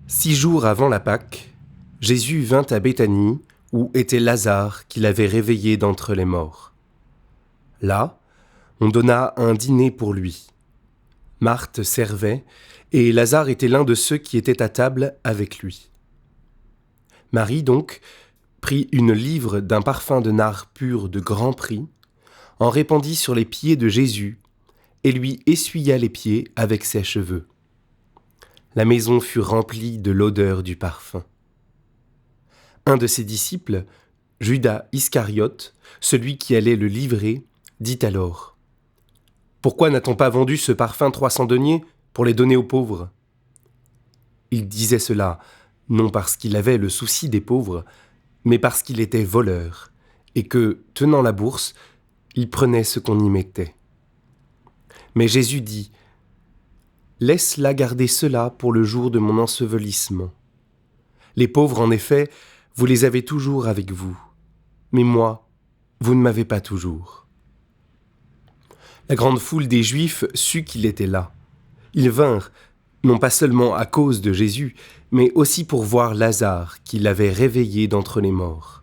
6 jours avant la Pâque, Jésus vint à Béthanie, où était Lazare qu'il avait réveillé d'entre les morts. Là, on donna un dîner pour lui. Marthe servait, et Lazare était l'un de ceux qui étaient à table avec lui. Marie, donc, prit une livre d'un parfum de nard pur de grand prix, en répandit sur les pieds de Jésus, et lui essuya les pieds avec ses cheveux. La maison fut remplie de l'odeur du parfum. Un de ses disciples, Judas Iscariote, celui qui allait le livrer, dit alors : « Pourquoi n'a-t-on pas vendu ce parfum 300 deniers pour les donner aux pauvres ?» Il disait cela, non parce qu'il avait le souci des pauvres, mais parce qu'il était voleur, et que, tenant la bourse, il prenait ce qu'on y mettait. Mais Jésus dit : « Laisse-la garder cela pour le jour de mon ensevelissement. Les pauvres, en effet, vous les avez toujours avec vous, mais moi, vous ne m'avez pas toujours. » La grande foule des Juifs sut qu'il était là. Ils vinrent, non pas seulement à cause de Jésus, mais aussi pour voir Lazare qui l'avait réveillé d'entre les morts.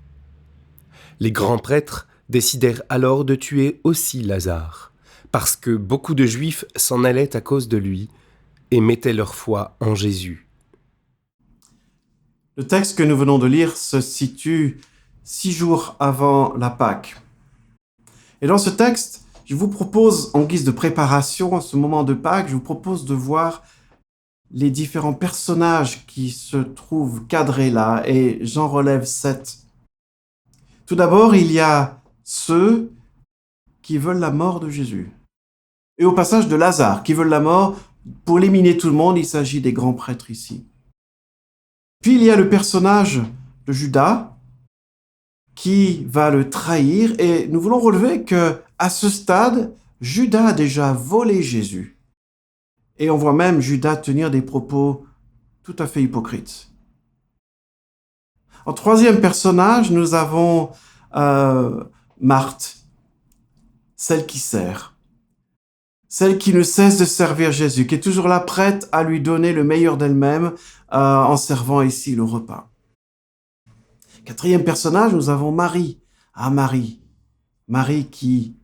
Les grands prêtres décidèrent alors de tuer aussi Lazare, parce que beaucoup de Juifs s'en allaient à cause de lui et mettaient leur foi en Jésus. Le texte que nous venons de lire se situe 6 jours avant la Pâque. Et dans ce texte, je vous propose, en guise de préparation à ce moment de Pâques, je vous propose de voir les différents personnages qui se trouvent cadrés là, et j'en relève 7. Tout d'abord, il y a ceux qui veulent la mort de Jésus. Et au passage de Lazare, qui veulent la mort. Pour éliminer tout le monde, il s'agit des grands prêtres ici. Puis il y a le personnage de Judas qui va le trahir, et nous voulons relever que à ce stade, Judas a déjà volé Jésus. Et on voit même Judas tenir des propos tout à fait hypocrites. En troisième personnage, nous avons Marthe, celle qui sert, celle qui ne cesse de servir Jésus, qui est toujours là prête à lui donner le meilleur d'elle-même en servant ici le repas. Quatrième personnage, nous avons Marie. Marie qui,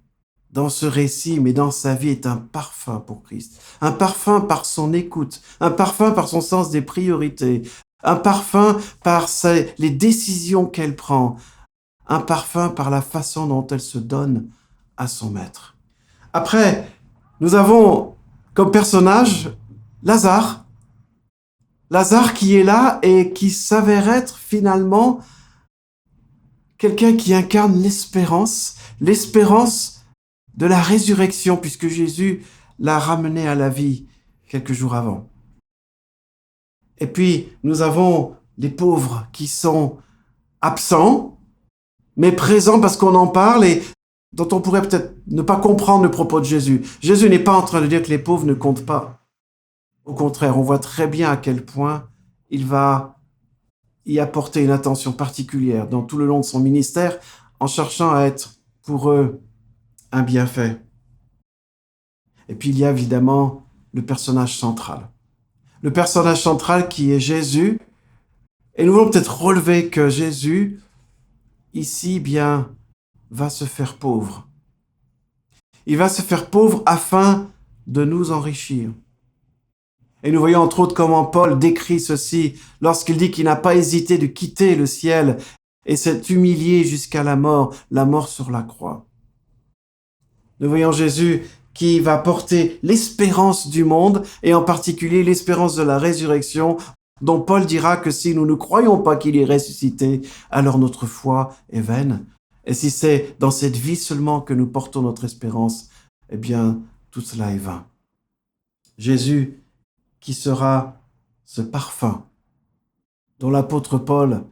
dans ce récit, mais dans sa vie, est un parfum pour Christ. Un parfum par son écoute, un parfum par son sens des priorités, un parfum par les décisions qu'elle prend, un parfum par la façon dont elle se donne à son maître. Après, nous avons comme personnage Lazare. Lazare qui est là et qui s'avère être finalement quelqu'un qui incarne l'espérance de la résurrection, puisque Jésus l'a ramené à la vie quelques jours avant. Et puis, nous avons les pauvres qui sont absents, mais présents parce qu'on en parle et dont on pourrait peut-être ne pas comprendre le propos de Jésus. Jésus n'est pas en train de dire que les pauvres ne comptent pas. Au contraire, on voit très bien à quel point il va y apporter une attention particulière dans tout le long de son ministère, en cherchant à être pour eux un bienfait. Et puis il y a évidemment le personnage central. Le personnage central qui est Jésus. Et nous voulons peut-être relever que Jésus, ici, bien, va se faire pauvre. Il va se faire pauvre afin de nous enrichir. Et nous voyons entre autres comment Paul décrit ceci lorsqu'il dit qu'il n'a pas hésité de quitter le ciel et s'est humilié jusqu'à la mort sur la croix. Nous voyons Jésus qui va porter l'espérance du monde et en particulier l'espérance de la résurrection, dont Paul dira que si nous ne croyons pas qu'il est ressuscité, alors notre foi est vaine. Et si c'est dans cette vie seulement que nous portons notre espérance, eh bien, tout cela est vain. Jésus qui sera ce parfum dont l'apôtre Paul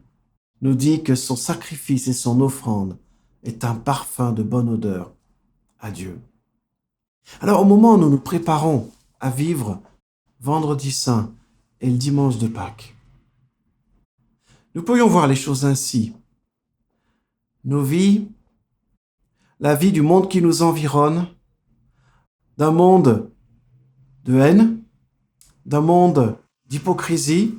nous dit que son sacrifice et son offrande est un parfum de bonne odeur à Dieu. Alors au moment où nous nous préparons à vivre Vendredi Saint et le dimanche de Pâques, nous pourrions voir les choses ainsi. Nos vies, la vie du monde qui nous environne, d'un monde de haine, d'un monde d'hypocrisie,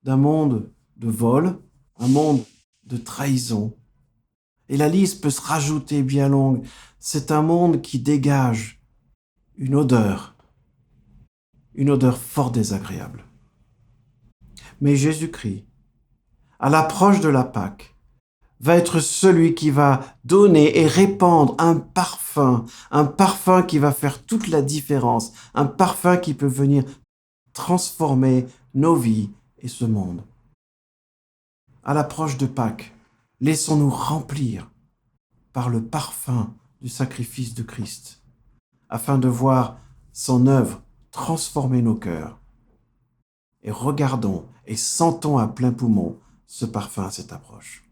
d'un monde de vol, un monde de trahison. Et la liste peut se rajouter bien longue. C'est un monde qui dégage une odeur fort désagréable. Mais Jésus-Christ, à l'approche de la Pâque, va être celui qui va donner et répandre un parfum qui va faire toute la différence, un parfum qui peut venir transformer nos vies et ce monde. À l'approche de Pâques, laissons-nous remplir par le parfum du sacrifice de Christ, afin de voir son œuvre transformer nos cœurs. Et regardons et sentons à plein poumon ce parfum à cette approche.